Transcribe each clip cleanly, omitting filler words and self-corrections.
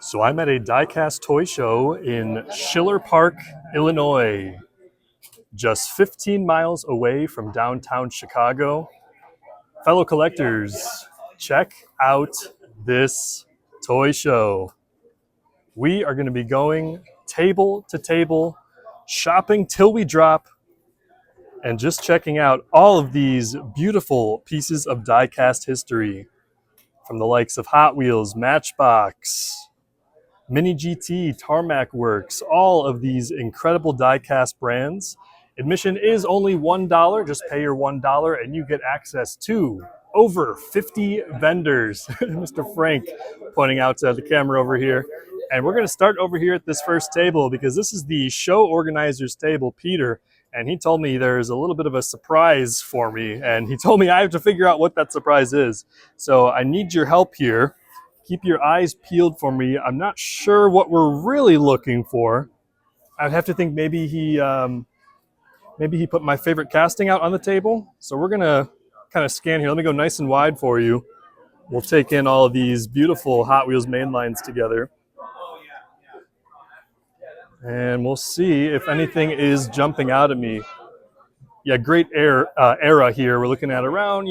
So I'm at a Diecast toy show in Schiller Park, Illinois, just 15 miles away from downtown Chicago. Fellow collectors, check out this toy show. We are going to be going table to table, shopping till we drop, and just checking out all of these beautiful pieces of Diecast history from the likes of Hot Wheels, Matchbox, Mini GT, Tarmac Works, all of these incredible die-cast brands. Admission is only $1. Just pay your $1 and you get access to over 50 vendors. Mr. Frank pointing out to the camera over here. And we're going to start over here at this first table because this is the show organizer's table, Peter. And he told me there's a little bit of a surprise for me. And he told me I have to figure out what that surprise is. So I need your help here. Keep your eyes peeled for me. I'm not sure what we're really looking for. I'd have to think maybe he put my favorite casting out on the table. So we're gonna kind of scan here. Let me go nice and wide for you. We'll take in all of these beautiful Hot Wheels main lines together. And we'll see if anything is jumping out at me. Yeah, great era here. We're looking at around,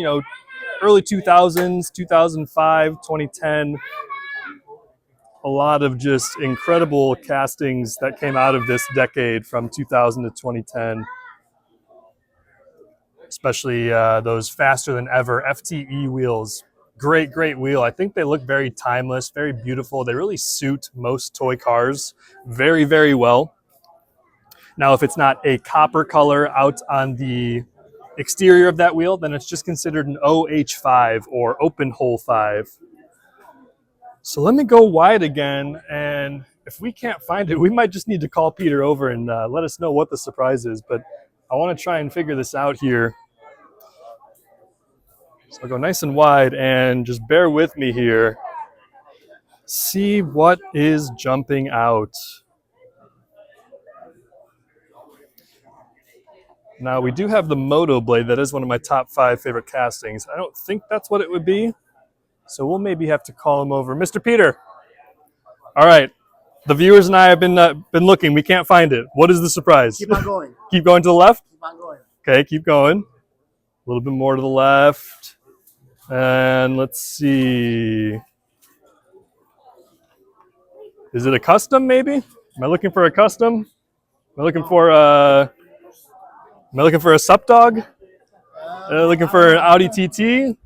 early 2000s, 2005, 2010. A lot of just incredible castings that came out of this decade from 2000 to 2010. Especially those faster than ever FTE wheels. Great wheel. I think they look very timeless, very beautiful. They really suit most toy cars very well. Now, if it's not a copper color out on the exterior of that wheel, then it's just considered an OH5 or open hole 5. So let me go wide again, and if we can't find it, we might just need to call Peter over and let us know what the surprise is. But I want to try and figure this out here. So I'll go nice and wide and just bear with me here. See what is jumping out. Now, we do have the Moto Blade. That is one of my top 5 favorite castings. I don't think that's what it would be. So we'll maybe have to call him over. Mr. Peter. All right. The viewers and I have been looking. We can't find it. What is the surprise? Keep on going. Keep going to the left? Keep on going. Okay, keep going. A little bit more to the left. And let's see. Is it a custom maybe? Am I looking for a custom? Am I looking for a Sup Dog? Looking for an Audi TT?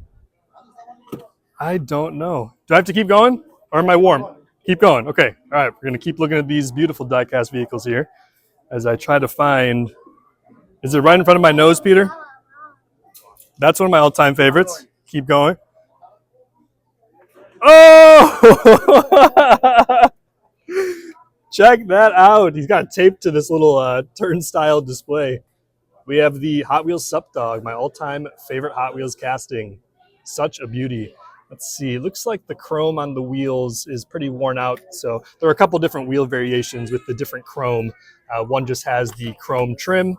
I don't know. Do I have to keep going? Or am I warm? Keep going. Okay. All right. We're going to keep looking at these beautiful die-cast vehicles here as I try to find. Is it right in front of my nose, Peter? That's one of my all-time favorites. Keep going. Oh! Check that out. He's got it taped to this little turnstile display. We have the Hot Wheels Sup Dog, my all-time favorite Hot Wheels casting. Such a beauty. Let's see. It looks like the chrome on the wheels is pretty worn out. So there are a couple different wheel variations with the different chrome. One just has the chrome trim.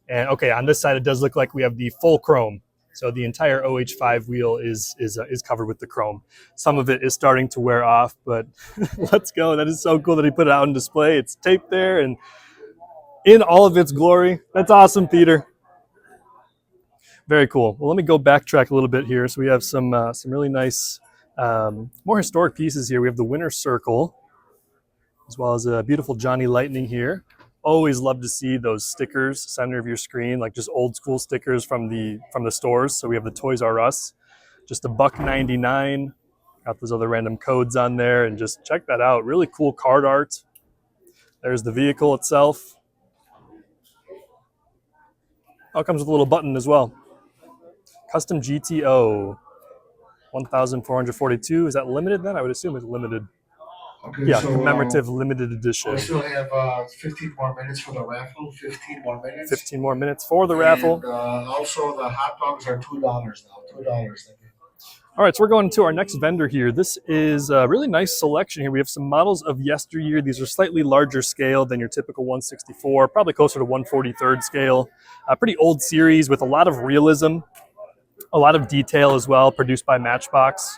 And okay, on this side, it does look like we have the full chrome. So the entire OH5 wheel is covered with the chrome. Some of it is starting to wear off, but let's go. That is so cool that he put it out on display. It's taped there and in all of its glory. That's awesome, Peter. Very cool. Well, let me go backtrack a little bit here. So we have some really nice, more historic pieces here. We have the Winter Circle, as well as a beautiful Johnny Lightning here. Always love to see those stickers center of your screen, like just old school stickers from the stores. So we have the Toys R Us, just $1.99. Got those other random codes on there, and just check that out. Really cool card art. There's the vehicle itself. Oh, it comes with a little button as well. Custom GTO, 1,442. Is that limited then? I would assume it's limited. Okay, Yeah, so, commemorative limited edition. We still have 15 more minutes for the raffle. 15 more minutes. 15 more minutes for the raffle. And also, the hot dogs are $2 now. $2. All right, so we're going to our next vendor here. This is a really nice selection here. We have some models of yesteryear. These are slightly larger scale than your typical 164, probably closer to 143rd scale. Pretty old series with a lot of realism, a lot of detail as well, produced by Matchbox.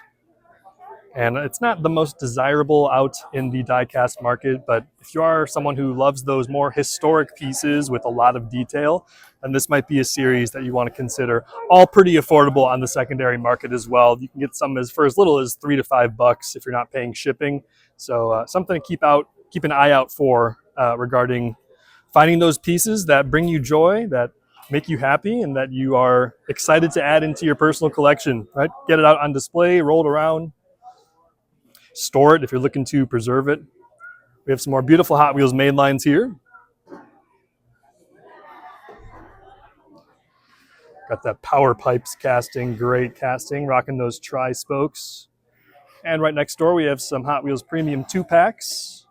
And it's not the most desirable out in the diecast market, but if you are someone who loves those more historic pieces with a lot of detail, then this might be a series that you want to consider. All pretty affordable on the secondary market as well. You can get some for as little as $3 to $5 if you're not paying shipping. So something to keep an eye out for regarding finding those pieces that bring you joy, that make you happy, and that you are excited to add into your personal collection. Right? Get it out on display, roll it around. Store it if you're looking to preserve it. We have some more beautiful Hot Wheels main lines here. Got that Power Pipes casting, great casting, rocking those tri-spokes. And right next door we have some Hot Wheels Premium 2-packs.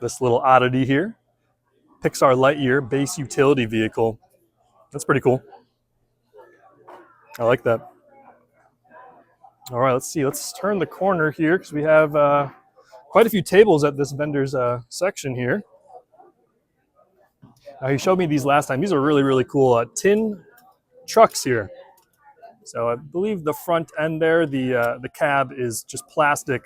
This little oddity here, Pixar Lightyear base utility vehicle. That's pretty cool. I like that. All right, let's see. Let's turn the corner here because we have quite a few tables at this vendor's section here. Now, he showed me these last time. These are really, really cool tin trucks here. So I believe the front end there, the cab is just plastic.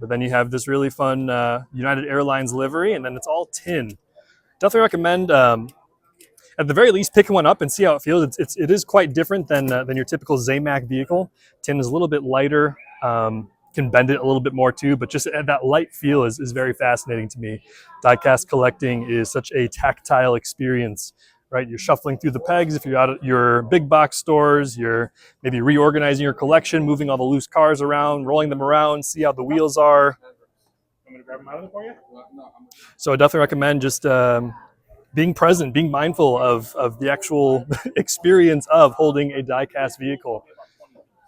But then you have this really fun United Airlines livery, and then it's all tin. Definitely recommend, at the very least, picking one up and see how it feels. It is quite different than your typical Zamac vehicle. Tin is a little bit lighter. Can bend it a little bit more too, but just that light feel is very fascinating to me. Diecast collecting is such a tactile experience, right? You're shuffling through the pegs. If you're out at your big box stores, you're maybe reorganizing your collection, moving all the loose cars around, rolling them around, see how the wheels are. I'm gonna grab them out of it for you. So I definitely recommend just being present, being mindful of the actual experience of holding a diecast vehicle.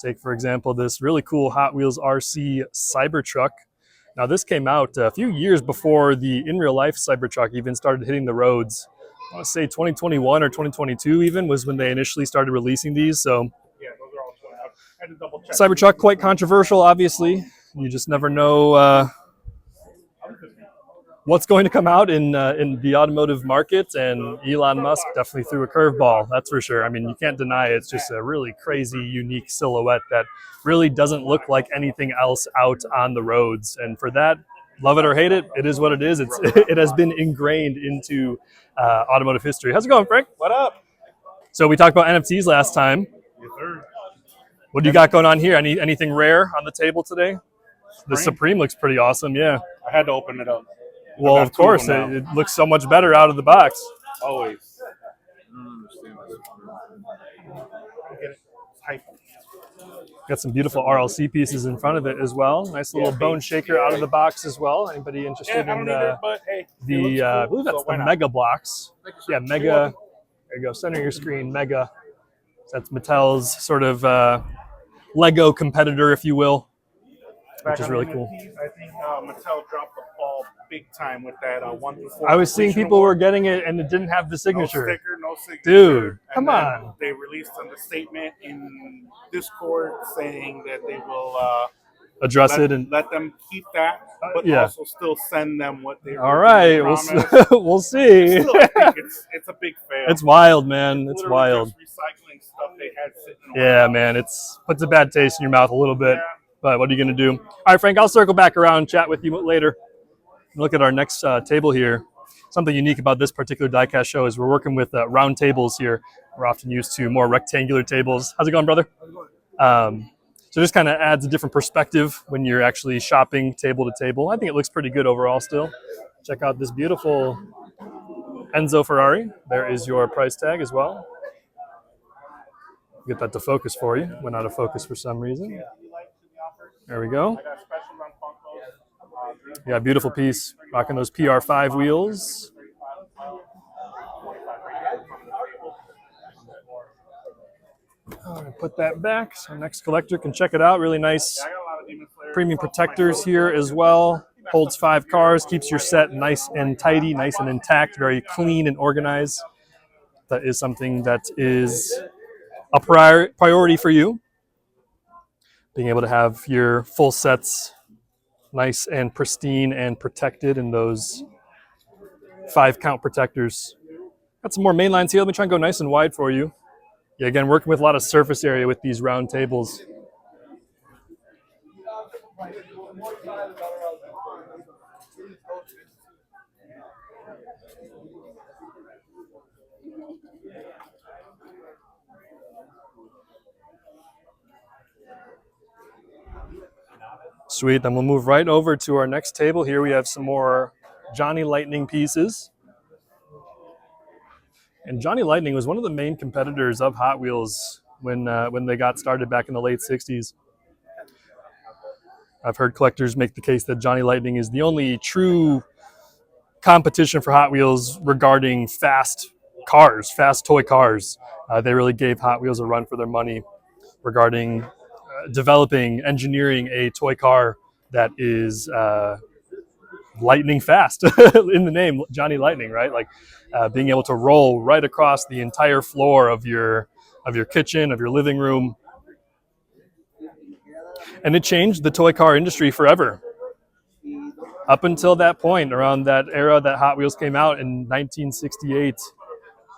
Take, for example, this really cool Hot Wheels RC Cybertruck. Now, this came out a few years before the in real life Cybertruck even started hitting the roads. I want to say 2021 or 2022 even was when they initially started releasing these. So, Cybertruck, quite controversial, obviously. You just never know what's going to come out in the automotive market, and Elon Musk definitely threw a curveball, that's for sure. I mean, you can't deny it. It's just a really crazy, unique silhouette that really doesn't look like anything else out on the roads. And for that, love it or hate it, it is what it is. It has been ingrained into automotive history. How's it going, Frank? What up? So we talked about NFTs last time. Yes, sir. What do you got going on here? Anything rare on the table today? The Supreme looks pretty awesome, yeah. I had to open it up. Well, of course, it looks so much better out of the box. Always. Got some beautiful RLC pieces in front of it as well. Nice little bone shaker out of the box as well. Anybody interested in I believe that's the Mega blocks. Yeah, Mega. There you go. Center your screen, Mega. That's Mattel's sort of Lego competitor, if you will, which is really cool. I think Mattel dropped the ball big time with that 1 through 4. I was seeing people were getting it and it didn't have the signature. No signature. Dude, come on. They released a statement in Discord saying that they will address it and let them keep that, but also still send them what they all right, we'll see. Still, I think it's a big fail. It's wild, man. It's wild. Just recycling stuff they had sitting around. Man, it's puts a bad taste in your mouth a little bit. Yeah. But what are you going to do? All right, Frank, I'll circle back around and chat with you later. Look at our next table here. Something unique about this particular diecast show is we're working with round tables here. We're often used to more rectangular tables. How's it going, brother? How's it going? So just kind of adds a different perspective when you're actually shopping table to table. I think it looks pretty good overall still. Check out this beautiful Enzo Ferrari. There is your price tag as well. Get that to focus for you. Went out of focus for some reason. There we go. Yeah, beautiful piece. Rocking those PR5 wheels. All right, put that back so next collector can check it out. Really nice premium protectors here as well. Holds 5 cars, keeps your set nice and tidy, nice and intact, very clean and organized. That is something that is a priority for you. Being able to have your full sets nice and pristine and protected in those 5 count protectors. Got some more main lines here. Let me try and go nice and wide for you. Yeah, again, working with a lot of surface area with these round tables. Sweet, then we'll move right over to our next table. Here we have some more Johnny Lightning pieces. And Johnny Lightning was one of the main competitors of Hot Wheels when they got started back in the late 60s. I've heard collectors make the case that Johnny Lightning is the only true competition for Hot Wheels regarding fast cars, fast toy cars. They really gave Hot Wheels a run for their money regarding developing, engineering a toy car that is lightning fast in the name Johnny Lightning, right? Like being able to roll right across the entire floor of your kitchen, of your living room. And it changed the toy car industry forever. Up until that point, around that era that Hot Wheels came out in 1968,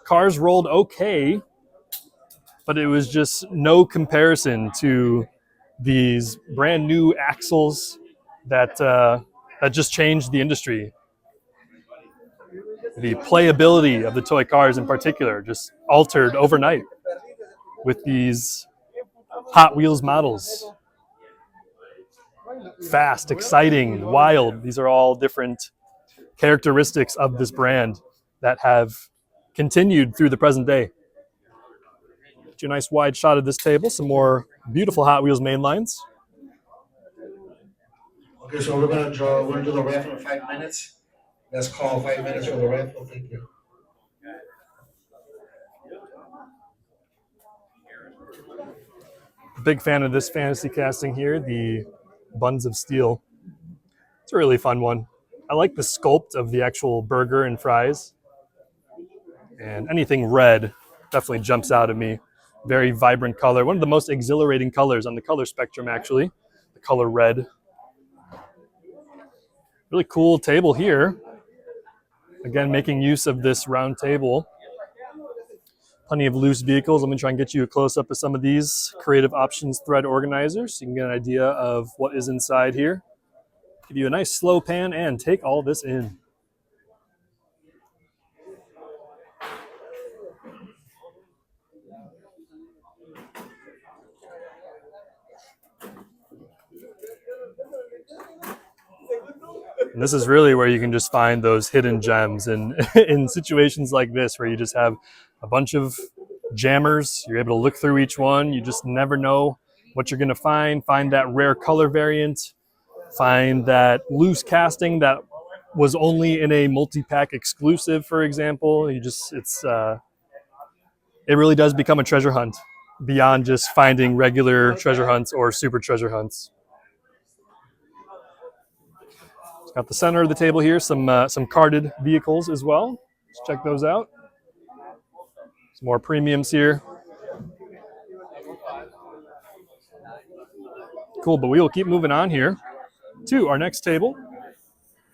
cars rolled okay, but it was just no comparison to these brand new axles that just changed the industry. The playability of the toy cars in particular just altered overnight with these Hot Wheels models. Fast, exciting, wild. These are all different characteristics of this brand that have continued through the present day. Get you a nice wide shot of this table. Some more beautiful Hot Wheels mainlines. Okay, so we're gonna do the raffle in 5 minutes. Let's call 5 minutes for the raffle. Thank you. Big fan of this fantasy casting here, the Buns of Steel. It's a really fun one. I like the sculpt of the actual burger and fries. And anything red definitely jumps out at me. Very vibrant color. One of the most exhilarating colors on the color spectrum, actually. The color red. Really cool table here. Again, making use of this round table. Plenty of loose vehicles. Let me try and get you a close-up of some of these Creative Options thread organizers so you can get an idea of what is inside here. Give you a nice slow pan and take all this in. And this is really where you can just find those hidden gems. And in situations like this, where you just have a bunch of jammers, you're able to look through each one. You just never know what you're going to find. Find that rare color variant. Find that loose casting that was only in a multi-pack exclusive, for example. It really does become a treasure hunt beyond just finding regular treasure hunts or super treasure hunts. Got the center of the table here, some carded vehicles as well. Let's check those out. Some more premiums here. Cool, but we will keep moving on here to our next table.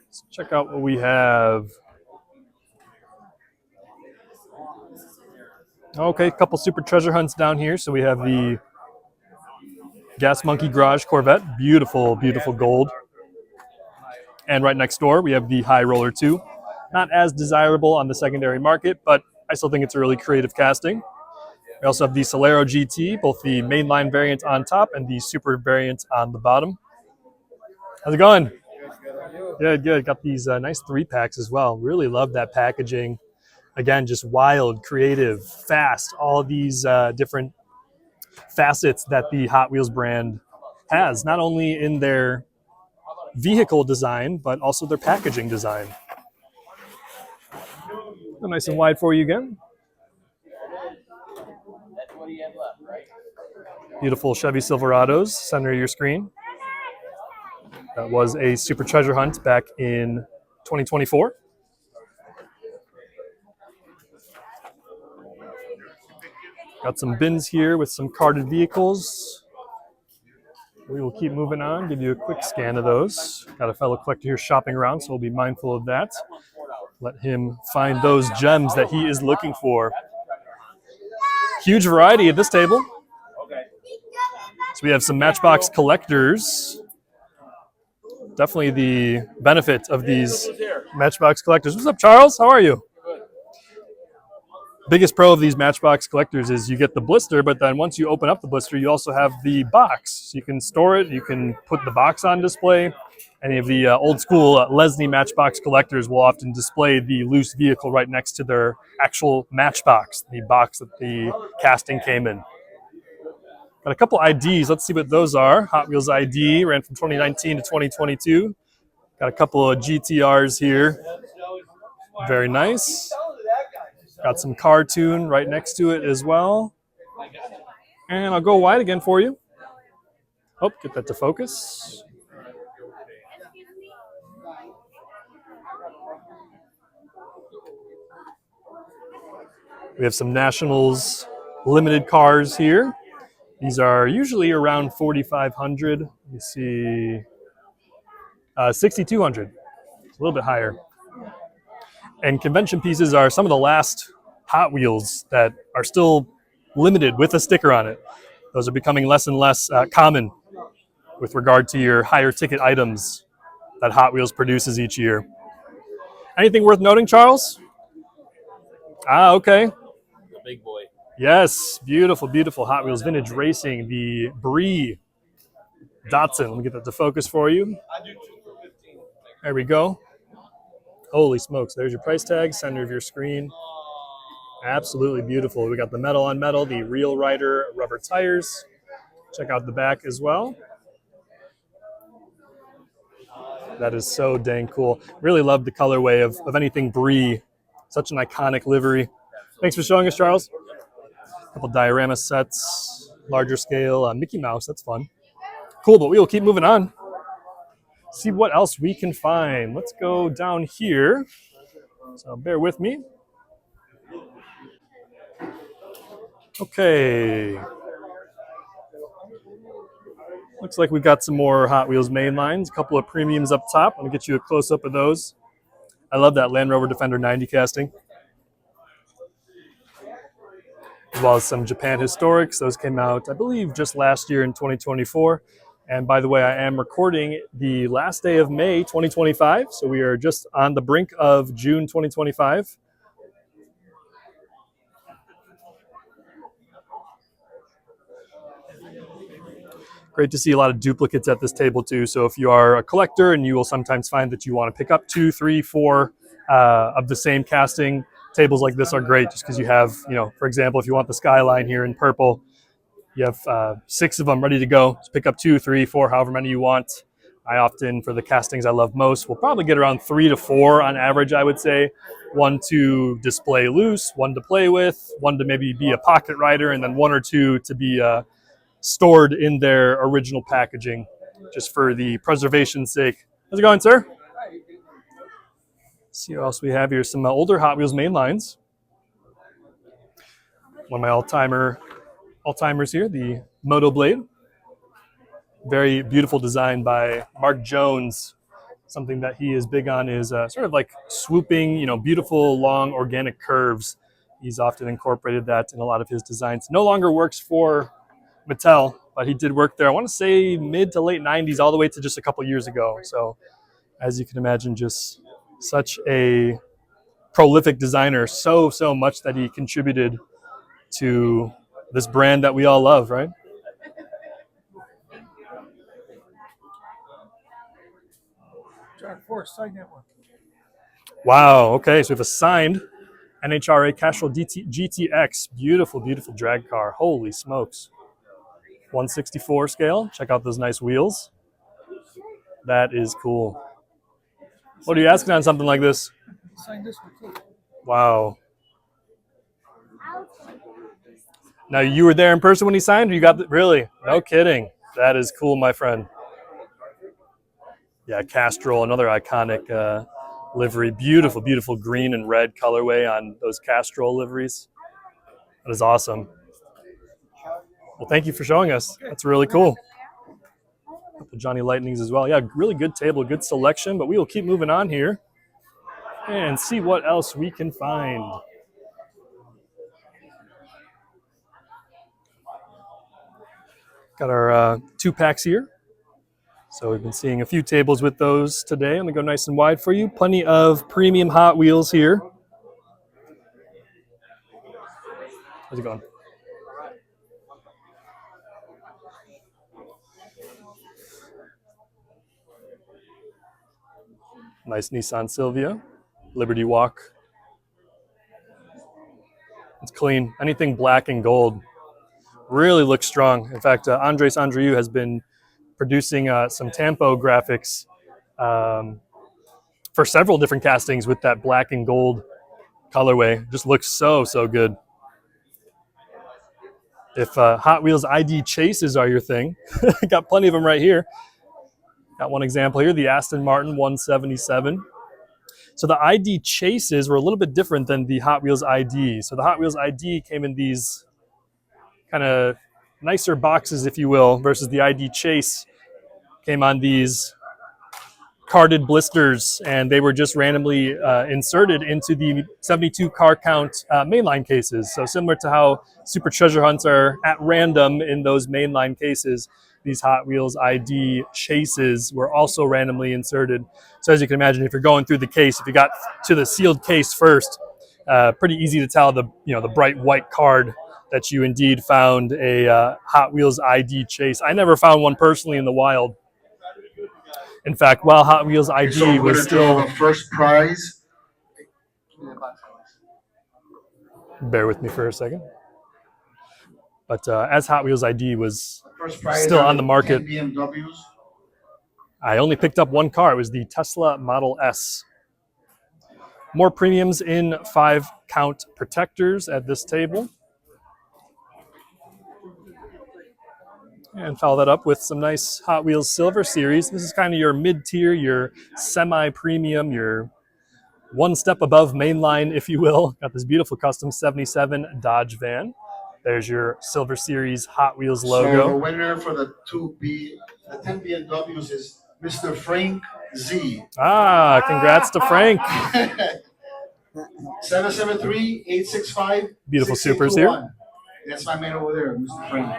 Let's check out what we have. Okay, a couple super treasure hunts down here. So we have the Gas Monkey Garage Corvette. Beautiful, beautiful gold. And right next door, we have the High Roller 2. Not as desirable on the secondary market, but I still think it's a really creative casting. We also have the Solero GT, both the mainline variant on top and the super variant on the bottom. How's it going? Good, good. Got these nice 3-packs as well. Really love that packaging. Again, just wild, creative, fast, all these different facets that the Hot Wheels brand has, not only in their vehicle design, but also their packaging design. Nice and wide for you again. Beautiful Chevy Silverados, center of your screen. That was a super treasure hunt back in 2024. Got some bins here with some carded vehicles. We will keep moving on, give you a quick scan of those. Got a fellow collector here shopping around, so we'll be mindful of that. Let him find those gems that he is looking for. Huge variety at this table. So we have some Matchbox collectors. Definitely the benefit of these Matchbox collectors. What's up, Charles? How are you? Biggest pro of these Matchbox collectors is you get the blister, but then once you open up the blister, you also have the box. So you can store it. You can put the box on display. Any of the old school Lesney Matchbox collectors will often display the loose vehicle right next to their actual Matchbox, the box that the casting came in. Got a couple IDs. Let's see what those are. Hot Wheels ID ran from 2019 to 2022. Got a couple of GTRs here. Very nice. Got some cartoon right next to it as well. And I'll go wide again for you. Oh, get that to focus. We have some Nationals limited cars here. These are usually around 4,500. Let me see. 6,200. It's a little bit higher. And convention pieces are some of the last Hot Wheels that are still limited with a sticker on it. Those are becoming less and less common with regard to your higher ticket items that Hot Wheels produces each year. Anything worth noting, Charles? Ah, okay. The big boy. Yes, beautiful, beautiful Hot Wheels Vintage Racing, the Brie Datsun. Let me get that to focus for you. There we go. Holy smokes, there's your price tag, center of your screen. Absolutely beautiful. We got the metal on metal, the Real Rider rubber tires. Check out the back as well. That is so dang cool. Really love the colorway of anything Brie. Such an iconic livery. Thanks for showing us, Charles. A couple diorama sets, larger scale, Mickey Mouse. That's fun. Cool, but we will keep moving on. See what else we can find. Let's go down here. So bear with me. Okay. Looks like we got some more Hot Wheels main lines, a couple of premiums up top. I'm going to get you a close-up of those. I love that Land Rover Defender 90 casting. As well as some Japan Historics. Those came out, I believe, just last year in 2024. And by the way, I am recording the last day of May 2025. So we are just on the brink of June 2025. Great to see a lot of duplicates at this table too. So if you are a collector, and you will sometimes find that you want to pick up 2, 3, 4 of the same casting, tables like this are great just because you have, for example, if you want the Skyline here in purple, you have 6 of them ready to go. Just pick up 2, 3, 4, however many you want. I often, for the castings I love most, will probably get around 3 to 4 on average, I would say. 1 to display loose, 1 to play with, 1 to maybe be a pocket rider, and then 1 or 2 to be stored in their original packaging, just for the preservation's sake. How's it going, sir? Let's see what else we have here. Some older Hot Wheels main lines. One of my all-timers here, the Moto Blade. Very beautiful design by Mark Jones. Something that he is big on is sort of like swooping, beautiful, long, organic curves. He's often incorporated that in a lot of his designs. No longer works for Mattel, but he did work there, I want to say mid to late 90s, all the way to just a couple years ago. So as you can imagine, just such a prolific designer, so much that he contributed to this brand that we all love, right? Wow, okay, so we have a signed NHRA Castrol GTX. Beautiful, beautiful drag car. Holy smokes. 1/64 scale. Check out those nice wheels. That is cool. What are you asking on something like this? Wow. Now, you were there in person when he signed, or you got really? No kidding. That is cool, my friend. Yeah, Castrol, another iconic livery. Beautiful, beautiful green and red colorway on those Castrol liveries. That is awesome. Well, thank you for showing us. That's really cool. A couple Johnny Lightnings as well. Yeah, really good table, good selection, but we will keep moving on here and see what else we can find. Got our 2-packs here. So we've been seeing a few tables with those today. I'm going to go nice and wide for you. Plenty of premium Hot Wheels here. How's it going? Nice Nissan Silvia. Liberty Walk. It's clean. Anything black and gold really looks strong. In fact, Andres Andreu has been producing some Tampo graphics for several different castings with that black and gold colorway. Just looks so, so good. If Hot Wheels ID chases are your thing, got plenty of them right here. Got one example here, the Aston Martin 177. So the ID chases were a little bit different than the Hot Wheels ID. So the Hot Wheels ID came in these kind of nicer boxes, if you will, versus the ID chase came on these carded blisters, and they were just randomly inserted into the 72 car count mainline cases. So similar to how Super Treasure Hunts are at random in those mainline cases, these Hot Wheels ID chases were also randomly inserted. So as you can imagine, if you're going through the case, if you got to the sealed case first, pretty easy to tell the bright white card that you indeed found a Hot Wheels ID chase. I never found one personally in the wild. In fact, while Hot Wheels ID so was still the first prize. Bear with me for a second. But as Hot Wheels ID was Still on the market, BMWs. I only picked up one car. It was the Tesla Model S. More premiums in 5-count protectors at this table. And follow that up with some nice Hot Wheels Silver Series. This is kind of your mid-tier, your semi-premium, your one step above mainline, if you will. Got this beautiful custom 77 Dodge van. There's your Silver Series Hot Wheels logo. So the winner for the 10 BMWs is Mr. Frank Z. Ah, congrats to Frank. 773-865. Beautiful supers here. That's my man over there, Mr. Frank.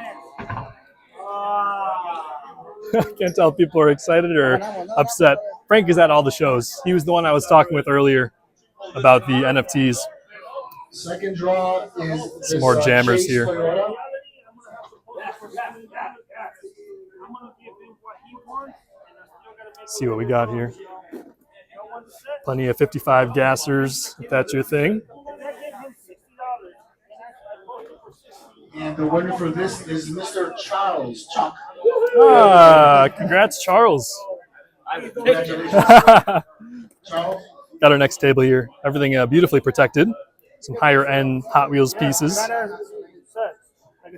I can't tell if people are excited or upset. Frank is at all the shows. He was the one I was talking with earlier about the NFTs. Second draw is some more jammers here. Toyota. See what we got here. Plenty of 55 gassers, if that's your thing. And the winner for this is Mr. Charles Chuck. Ah, congrats, Charles. Congratulations, Charles. Got our next table here. Everything beautifully protected. Some higher end Hot Wheels pieces.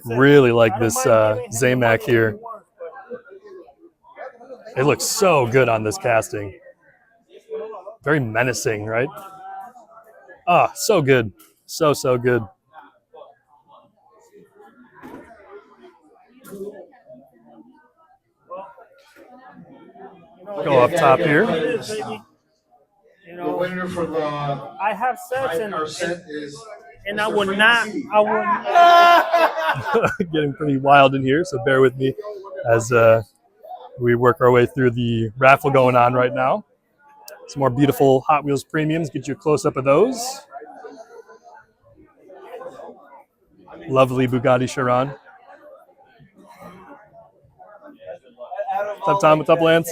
Really like this Zamac here. It looks so good on this casting. Very menacing, right? Ah, so good. So, so good. Go up top here. The winner for the I have sets and is I would not. Getting pretty wild in here, so bear with me as we work our way through the raffle going on right now. Some more beautiful Hot Wheels premiums. Get you a close-up of those. Lovely Bugatti Chiron. What's up, Tom? What's up, Lance?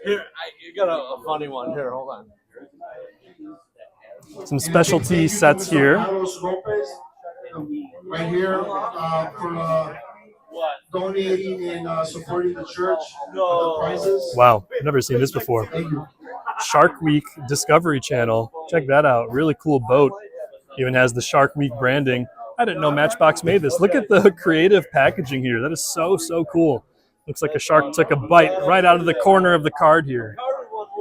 Here, you got a funny one. Here, hold on. Some specialty sets here. Right here for donating and supporting the church. The prizes. Wow, I've never seen this before. Shark Week Discovery Channel. Check that out. Really cool boat. Even has the Shark Week branding. I didn't know Matchbox made this. Look at the creative packaging here. That is so, so cool. Looks like a shark took a bite right out of the corner of the card here.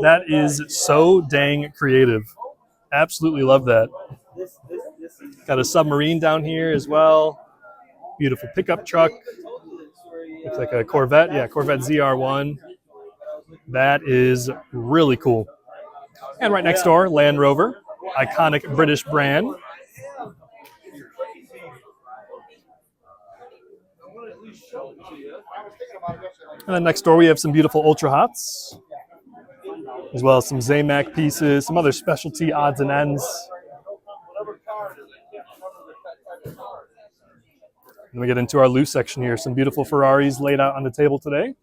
That is so dang creative. Absolutely love that. Got a submarine down here as well. Beautiful pickup truck. Looks like a Corvette. Yeah, Corvette ZR1. That is really cool. And right next door, Land Rover. Iconic British brand. And then next door we have some beautiful Ultra Hots, as well as some Zamac pieces, some other specialty odds and ends. And we get into our loose section here. Some beautiful Ferraris laid out on the table today.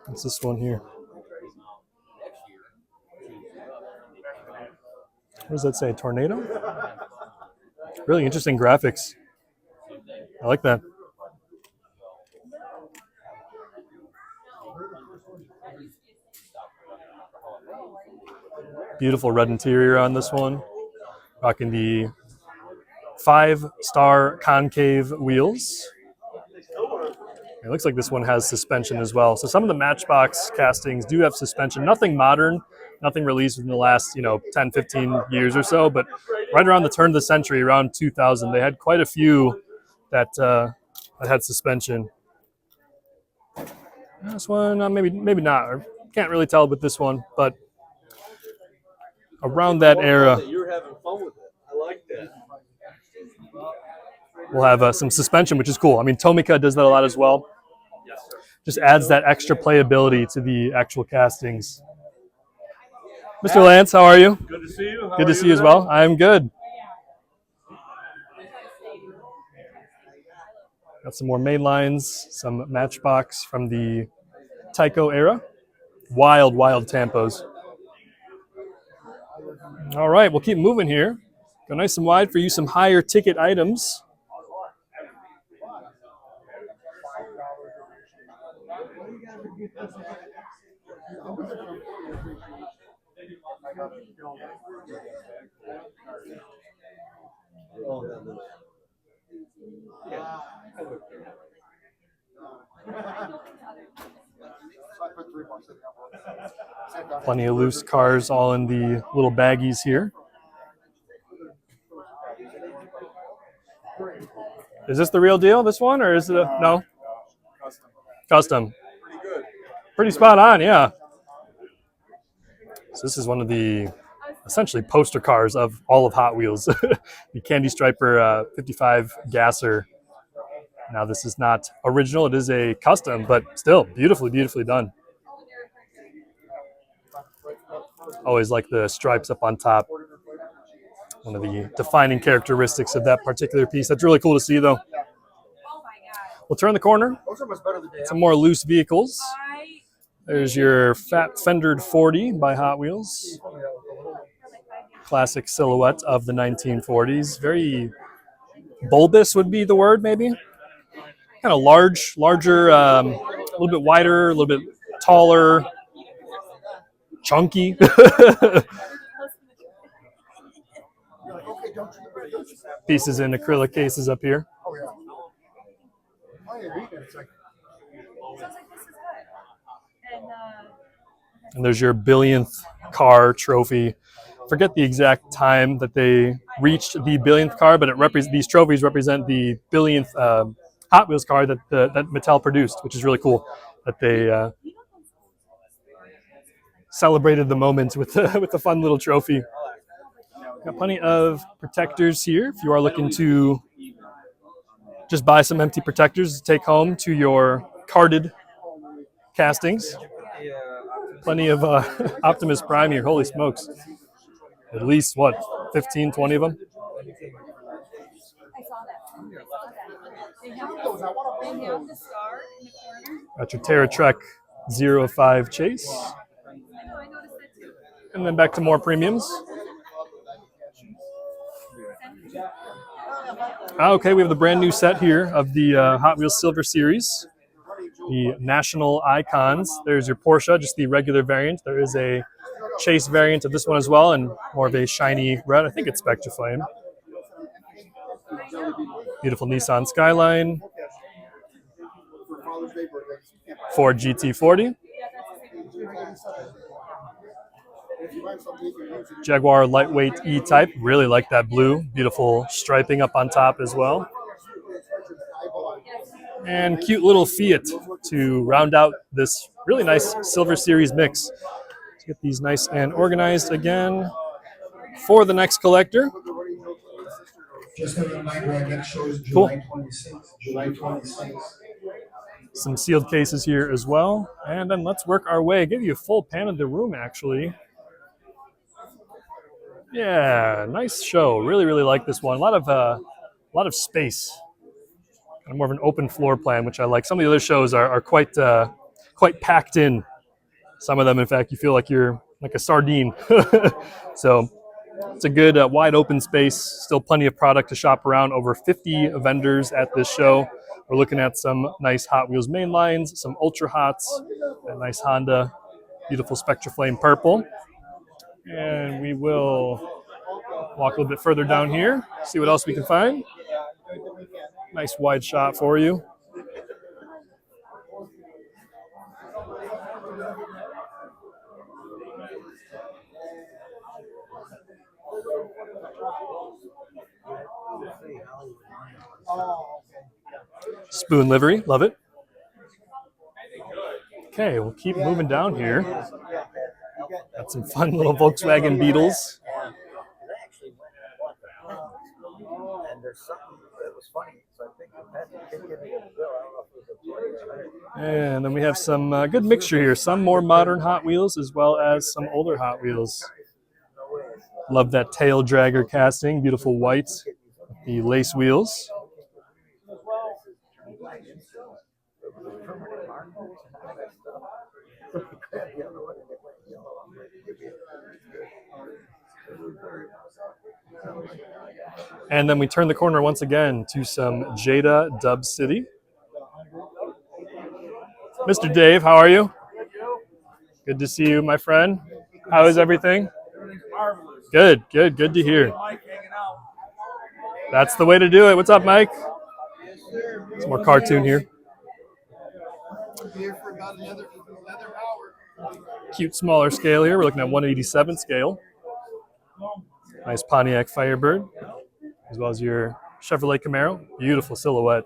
What's this one here? What does that say? Tornado? Really interesting graphics. I like that. Beautiful red interior on this one. Rocking the 5-star concave wheels. It looks like this one has suspension as well. So some of the Matchbox castings do have suspension. Nothing modern, nothing released in the last 10, 15 years or so. But right around the turn of the century, around 2000, they had quite a few that had suspension. This one, maybe not. I can't really tell with this one, but around that era, You're having fun with it. I like that. we'll have some suspension, which is cool. I mean, Tomica does that a lot as well. Just adds that extra playability to the actual castings. Mr. Lance, how are you? Good to see you. Good to see you as well. I'm good. Got some more main lines, some Matchbox from the Tyco era. Wild, wild Tampos. All right, we'll keep moving here. Go nice and wide for you, some higher ticket items. Plenty of loose cars all in the little baggies here. Is this the real deal, this one, or is it a, no? Custom. Pretty spot on, yeah. So this is one of the essentially poster cars of all of Hot Wheels. The Candy Striper 55 Gasser. Now this is not original, it is a custom, but still beautifully, beautifully done. Always like the stripes up on top. One of the defining characteristics of that particular piece. That's really cool to see, though. We'll turn the corner. Some more loose vehicles. There's your fat fendered 40 by Hot Wheels. Classic silhouette of the 1940s. Very bulbous would be the word, maybe. Kind of larger, a little bit wider, a little bit taller, chunky. Pieces in acrylic cases up here. And there's your billionth car trophy. Forget the exact time that they reached the billionth car, but these trophies represent the billionth Hot Wheels car that Mattel produced, which is really cool. That they celebrated the moment with a fun little trophy. Got plenty of protectors here if you are looking to just buy some empty protectors to take home to your carded castings. Plenty of Optimus Prime here. Holy smokes. At least, 15, 20 of them? Got your Terra Trek 05 Chase. And then back to more premiums. Okay, we have the brand new set here of the Hot Wheels Silver Series. The National Icons. There's your Porsche, just the regular variant. There is a Chase variant of this one as well, and more of a shiny red. I think it's Spectraflame. Beautiful Nissan Skyline. Ford GT40. Jaguar Lightweight E-Type. Really like that blue. Beautiful striping up on top as well. And cute little Fiat to round out this really nice Silver Series mix. Let's get these nice and organized again. for the next collector. Just have a reminder, our next show is Cool. July 26th. July 26th. Some sealed cases here as well. And then let's work our way. Give you a full pan of the room, actually. Yeah, nice show. Really, really like this one. A lot of space. Kind of more of an open floor plan, which I like. Some of the other shows are quite packed in. Some of them, in fact, you feel like you're like a sardine. So it's a good wide open space. Still plenty of product to shop around. Over 50 vendors at this show. We're looking at some nice Hot Wheels main lines, some Ultra Hots, a nice Honda, beautiful Spectra Flame purple. And we will walk a little bit further down here, see what else we can find. Nice wide shot for you. Spoon livery, love it. Okay, we'll keep moving down here. Got some fun little Volkswagen Beetles. And then we have some good mixture here. Some more modern Hot Wheels as well as some older Hot Wheels. Love that tail dragger casting, beautiful white, the lace wheels. And then we turn the corner once again to some Jada Dub City. Mr. Dave, how are you? Good to see you, my friend. How is everything? Good to hear. That's the way to do it. What's up, Mike? Some more cartoon here. Cute smaller scale here. We're looking at 187 scale. Nice Pontiac Firebird, as well as your Chevrolet Camaro. Beautiful silhouette.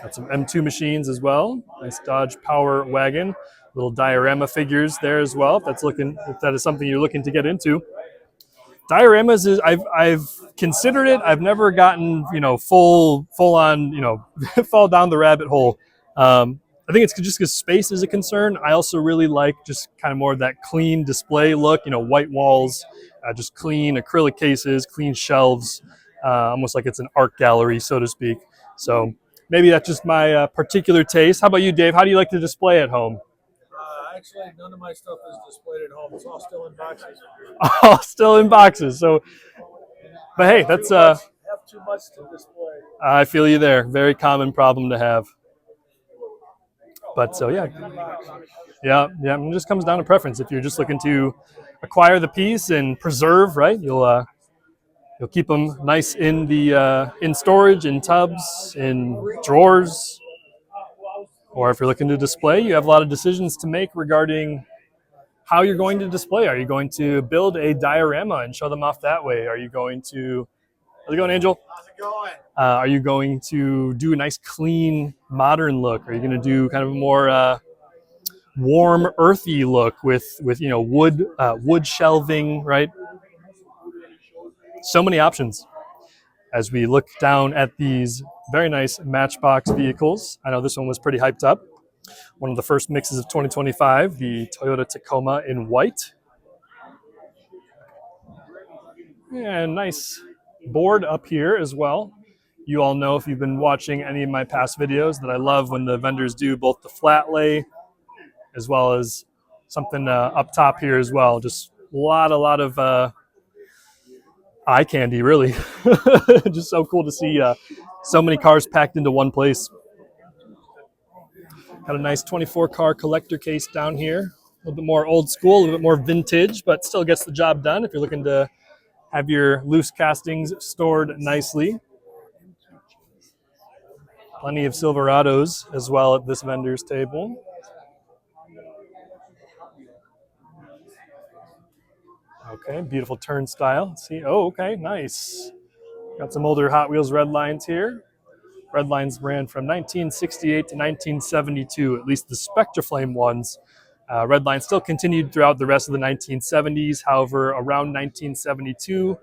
Got some M2 machines as well. Nice Dodge Power Wagon. Little diorama figures there as well. If that is something you're looking to get into. Dioramas is I've considered it. I've never gotten full on fall down the rabbit hole. I think it's just because space is a concern. I also really like just kind of more of that clean display look. White walls, just clean acrylic cases, clean shelves, almost like it's an art gallery, so to speak. So maybe that's just my particular taste. How about you, Dave? How do you like to display at home? Actually, none of my stuff is displayed at home. It's all still in boxes. Oh, still in boxes. So, but hey, that's have too much to display. I feel you there. Very common problem to have. But so yeah, it just comes down to preference. If you're just looking to acquire the piece and preserve, right? You'll keep them nice in the in storage, in tubs, in drawers. Or if you're looking to display, you have a lot of decisions to make regarding how you're going to display. Are you going to build a diorama and show them off that way? Are you going to, how's it going, Angel? How's it going? Are you going to do a nice, clean, modern look? Are you going to do kind of a more warm, earthy look with wood shelving, right? So many options. As we look down at these very nice Matchbox vehicles, I know this one was pretty hyped up. One of the first mixes of 2025, the Toyota Tacoma in white. And nice board up here as well. You all know, if you've been watching any of my past videos, that I love when the vendors do both the flat lay as well as something up top here as well. Just a lot of eye candy, really. Just so cool to see so many cars packed into one place. Got a nice 24 car collector case down here. A little bit more old school, a little bit more vintage, but still gets the job done if you're looking to have your loose castings stored nicely. Plenty of Silverados as well at this vendor's table. Okay, beautiful turnstile. Let's see, oh, okay, nice. Got some older Hot Wheels red lines here. Red lines ran from 1968 to 1972, at least the Spectra Flame ones. Redline still continued throughout the rest of the 1970s. However, around 1972,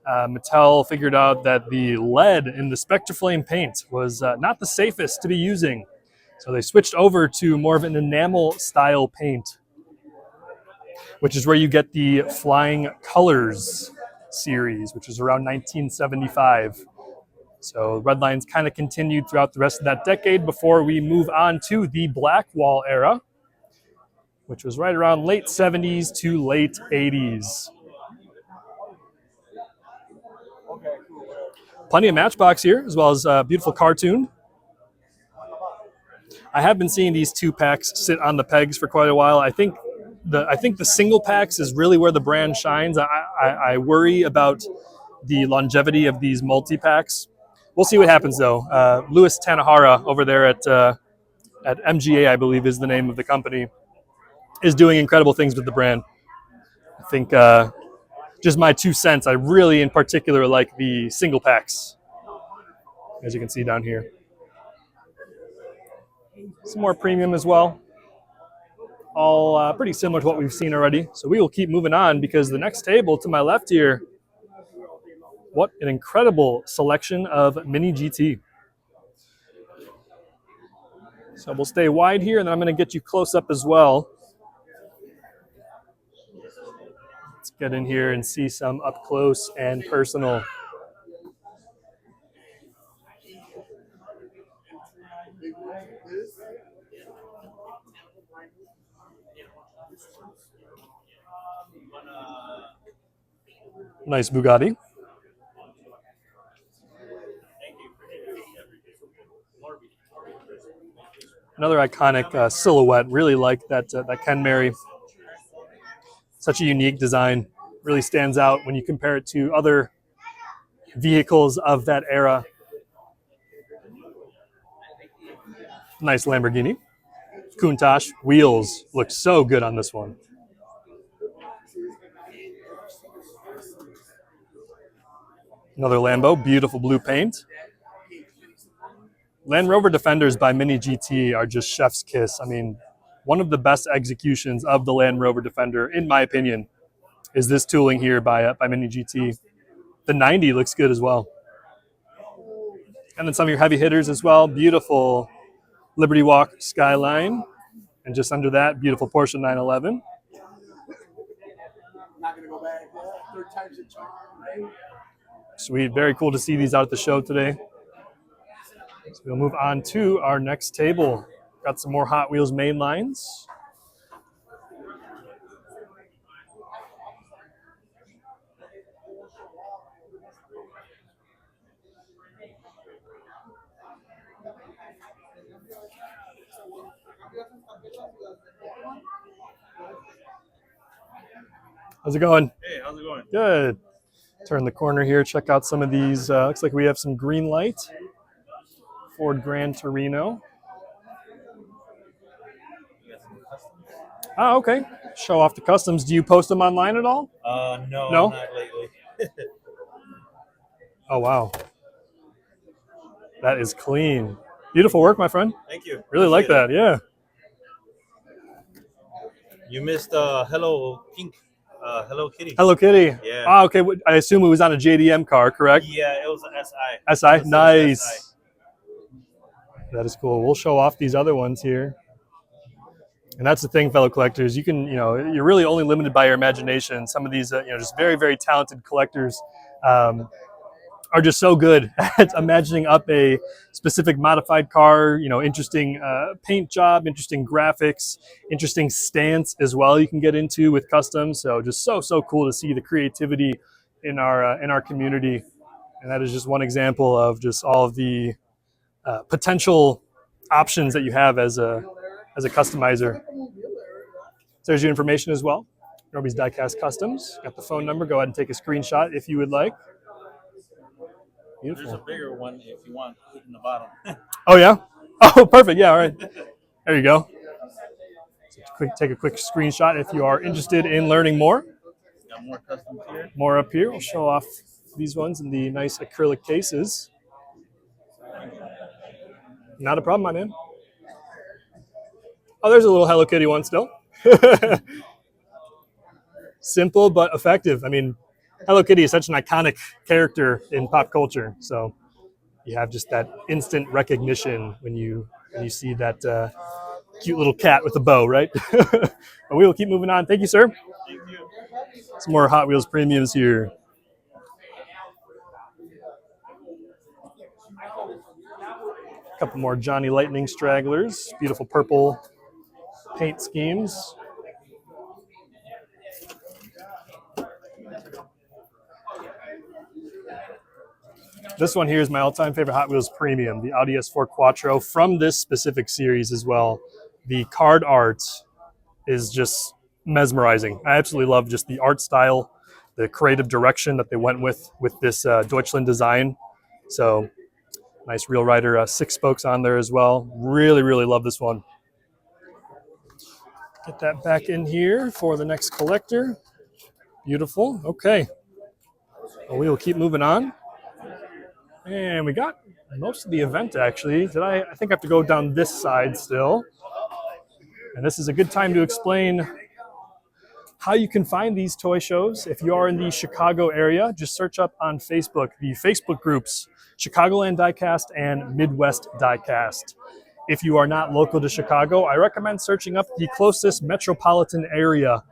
Mattel figured out that the lead in the Spectraflame paint was not the safest to be using. So they switched over to more of an enamel style paint, which is where you get the Flying Colors series, which is around 1975. So Redline's kind of continued throughout the rest of that decade before we move on to the Black Wall era, which was right around late 70s to late 80s. Plenty of Matchbox here, as well as a beautiful cartoon. I have been seeing these 2-packs sit on the pegs for quite a while. I think the single packs is really where the brand shines. I worry about the longevity of these multi-packs. We'll see what happens, though. Louis Tanahara over there at MGA, I believe is the name of the company, is doing incredible things with the brand. I think just my 2 cents, I really in particular like the single packs, as you can see down here. Some more premium as well. All pretty similar to what we've seen already. So we will keep moving on because the next table to my left here, what an incredible selection of Mini GT. So we'll stay wide here, and then I'm going to get you close up as well. Let's get in here and see some up close and personal. Nice Bugatti. Another iconic silhouette. Really like that Ken Mary. Such a unique design. Really stands out when you compare it to other vehicles of that era. Nice Lamborghini. Countach. Wheels look so good on this one. Another Lambo. Beautiful blue paint. Land Rover Defenders by Mini GT are just chef's kiss. I mean, one of the best executions of the Land Rover Defender, in my opinion, is this tooling here by Mini GT. The 90 looks good as well. And then some of your heavy hitters as well. Beautiful Liberty Walk Skyline. And just under that, beautiful Porsche 911. Sweet. Very cool to see these out at the show today. So we'll move on to our next table. Got some more Hot Wheels main lines. How's it going? Hey, how's it going? Good. Turn the corner here. Check out some of these. Looks like we have some green light. Ford Gran Torino. Oh, okay. Show off the customs. Do you post them online at all? No, No? not lately. Oh, wow. That is clean. Beautiful work, my friend. Thank you. Really like Appreciate that. Yeah. it. You missed Hello Pink, Hello Kitty. Hello Kitty. Yeah. Ah, okay. I assume it was on a JDM car, correct? Yeah, it was an SI. SI? Nice. SI. That is cool. We'll show off these other ones here. And that's the thing, fellow collectors. You can, you're really only limited by your imagination. Some of these, just very, very talented collectors are just so good at imagining up a specific modified car, interesting paint job, interesting graphics, interesting stance as well you can get into with customs. So just so cool to see the creativity in our community. And that is just one example of just all of the potential options that you have as a customizer. So there's your information as well. Norby's Diecast Customs. Got the phone number. Go ahead and take a screenshot if you would like. Beautiful. There's a bigger one if you want in the bottom. Oh, yeah? Oh, perfect. Yeah, all right. There you go. So take a quick screenshot if you are interested in learning more. Got more customs here. More up here. We'll show off these ones in the nice acrylic cases. Not a problem, my man. Oh, there's a little Hello Kitty one still. Simple but effective. I mean, Hello Kitty is such an iconic character in pop culture. So you have just that instant recognition when you see that cute little cat with a bow, right? But we will keep moving on. Thank you, sir. Some more Hot Wheels premiums here. A couple more Johnny Lightning stragglers. Beautiful purple paint schemes. This one here is my all-time favorite Hot Wheels premium, the Audi S4 Quattro from this specific series as well. The card art is just mesmerizing. I absolutely love just the art style, the creative direction that they went with this Deutschland design. So nice Real Rider 6 spokes on there as well. Really, really love this one. Get that back in here for the next collector. Beautiful. Okay. Well, we will keep moving on. And we got most of the event, actually. I think I have to go down this side still. And this is a good time to explain how you can find these toy shows. If you are in the Chicago area, just search up on Facebook, the Facebook groups, Chicagoland Diecast and Midwest Diecast. If you are not local to Chicago, I recommend searching up the closest metropolitan area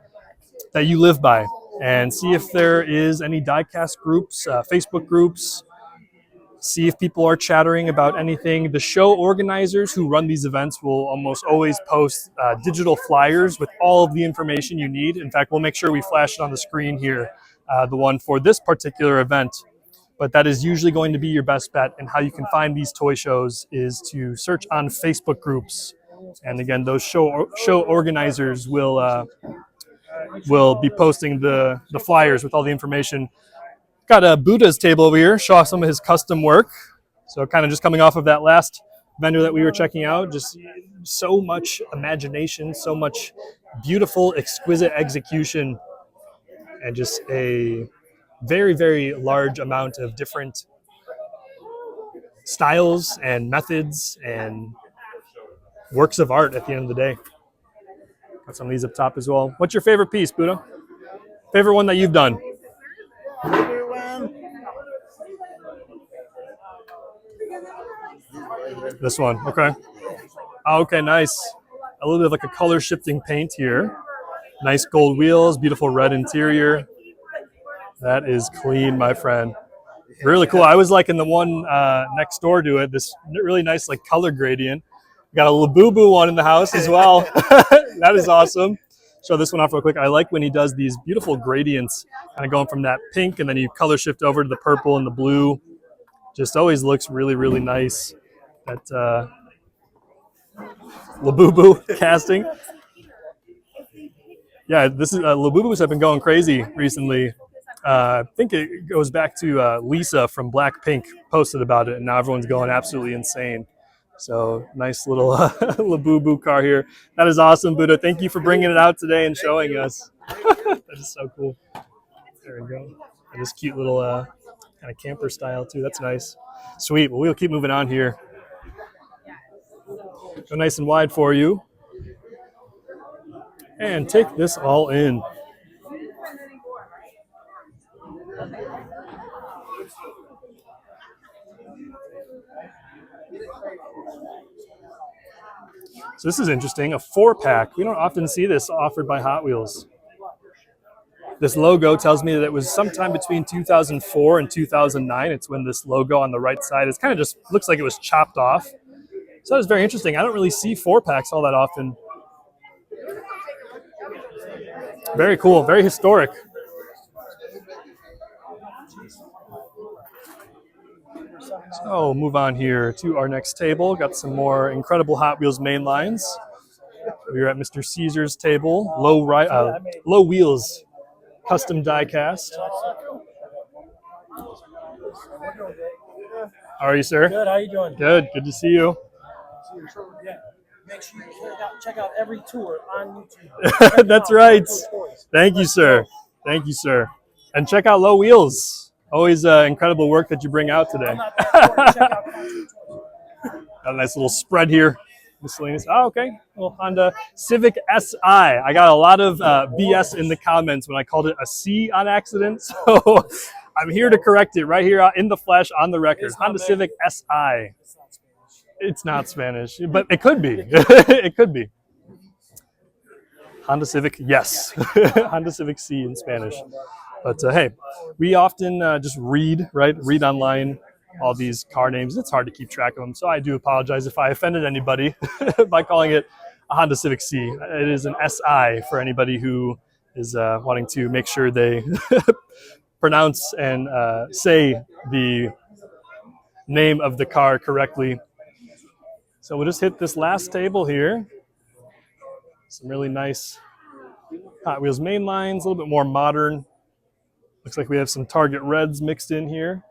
that you live by and see if there is any diecast groups, Facebook groups. See if people are chattering about anything. The show organizers who run these events will almost always post digital flyers with all of the information you need. In fact, we'll make sure we flash it on the screen here, the one for this particular event. But that is usually going to be your best bet. And how you can find these toy shows is to search on Facebook groups. And again, those show organizers will be posting the flyers with all the information. Got a Buddha's table over here, show off some of his custom work. So kind of just coming off of that last vendor that we were checking out, just so much imagination, so much beautiful, exquisite execution, and just a very, very large amount of different styles and methods and works of art at the end of the day. Got some of these up top as well. What's your favorite piece, Buddha? Favorite one that you've done? This one, okay. Oh, okay, nice. A little bit of like a color shifting paint here. Nice gold wheels, beautiful red interior. That is clean, my friend. Really cool. I was like in the one next door to it, this really nice like color gradient. We got a Labubu one in the house as well. That is awesome. Show this one off real quick. I like when he does these beautiful gradients, kind of going from that pink and then you color shift over to the purple and the blue. Just always looks really, really nice. That Labubu casting. Yeah, this is Labubus have been going crazy recently. I think it goes back to Lisa from Blackpink posted about it, and now everyone's going absolutely insane. So nice little Labubu car here. That is awesome, Buddha. Thank you for bringing it out today and showing us. That is so cool. There we go. And this cute little kind of camper style too. That's nice. Sweet. Well, we'll keep moving on here. Go nice and wide for you. And take this all in. So this is interesting, a 4-pack. We don't often see this offered by Hot Wheels. This logo tells me that it was sometime between 2004 and 2009. It's when this logo on the right side is kind of just looks like it was chopped off. So that is very interesting. I don't really see 4-packs all that often. Very cool, very historic. So move on here to our next table. Got some more incredible Hot Wheels main lines. We're at Mr. Caesar's table, low wheels, custom die cast. How are you, sir? Good. How you doing? Good. Good to see you. Yeah. Make sure you check out every tour on YouTube. That's right. Thank you, sir. Thank you, sir. And check out Low Wheels. Always incredible work that you bring out today. Got a nice little spread here. Miscellaneous. Oh, okay. Well, Honda Civic Si. I got a lot of BS in the comments when I called it a C on accident. So I'm here to correct it right here in the flesh on the record. Honda Civic Si. It's not Spanish, but it could be. It could be. Honda Civic, yes. Honda Civic C in Spanish. But hey, we often just read online all these car names. It's hard to keep track of them, so I do apologize if I offended anybody by calling it a Honda Civic C. It is an SI for anybody who is wanting to make sure they pronounce and say the name of the car correctly. So we'll just hit this last table here. Some really nice Hot Wheels main lines, a little bit more modern. Looks like we have some Target Reds mixed in here.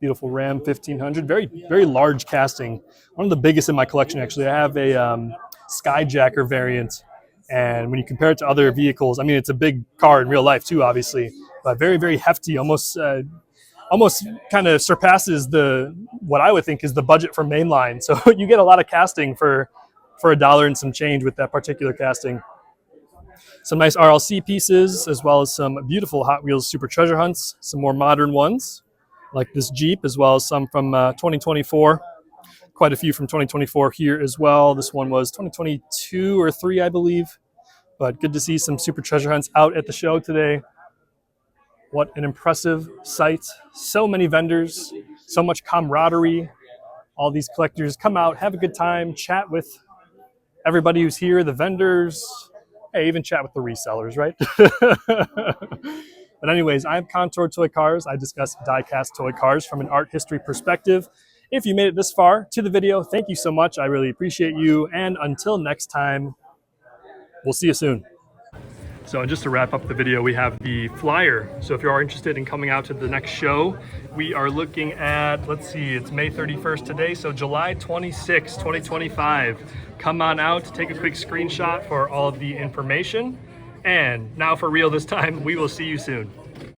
Beautiful Ram 1500, very, very large casting. One of the biggest in my collection, actually. I have a Skyjacker variant, and when you compare it to other vehicles, I mean, it's a big car in real life too, obviously, but very, very hefty, almost kind of surpasses what I would think is the budget for mainline. So you get a lot of casting for $1 and some change with that particular casting. Some nice RLC pieces, as well as some beautiful Hot Wheels Super Treasure Hunts, some more modern ones, like this Jeep, as well as some from 2024. Quite a few from 2024 here as well. This one was 2022 or 3, I believe. But good to see some Super Treasure Hunts out at the show today. What an impressive sight. So many vendors, so much camaraderie. All these collectors come out, have a good time, chat with everybody who's here, the vendors. Hey, even chat with the resellers, right? But anyways, I'm Contour Toy Cars. I discuss die-cast toy cars from an art history perspective. If you made it this far to the video, thank you so much. I really appreciate you. And until next time, we'll see you soon. So just to wrap up the video, we have the flyer. So if you are interested in coming out to the next show, we are looking at, let's see, it's May 31st today, so July 26, 2025. Come on out, take a quick screenshot for all of the information. And now for real this time, we will see you soon.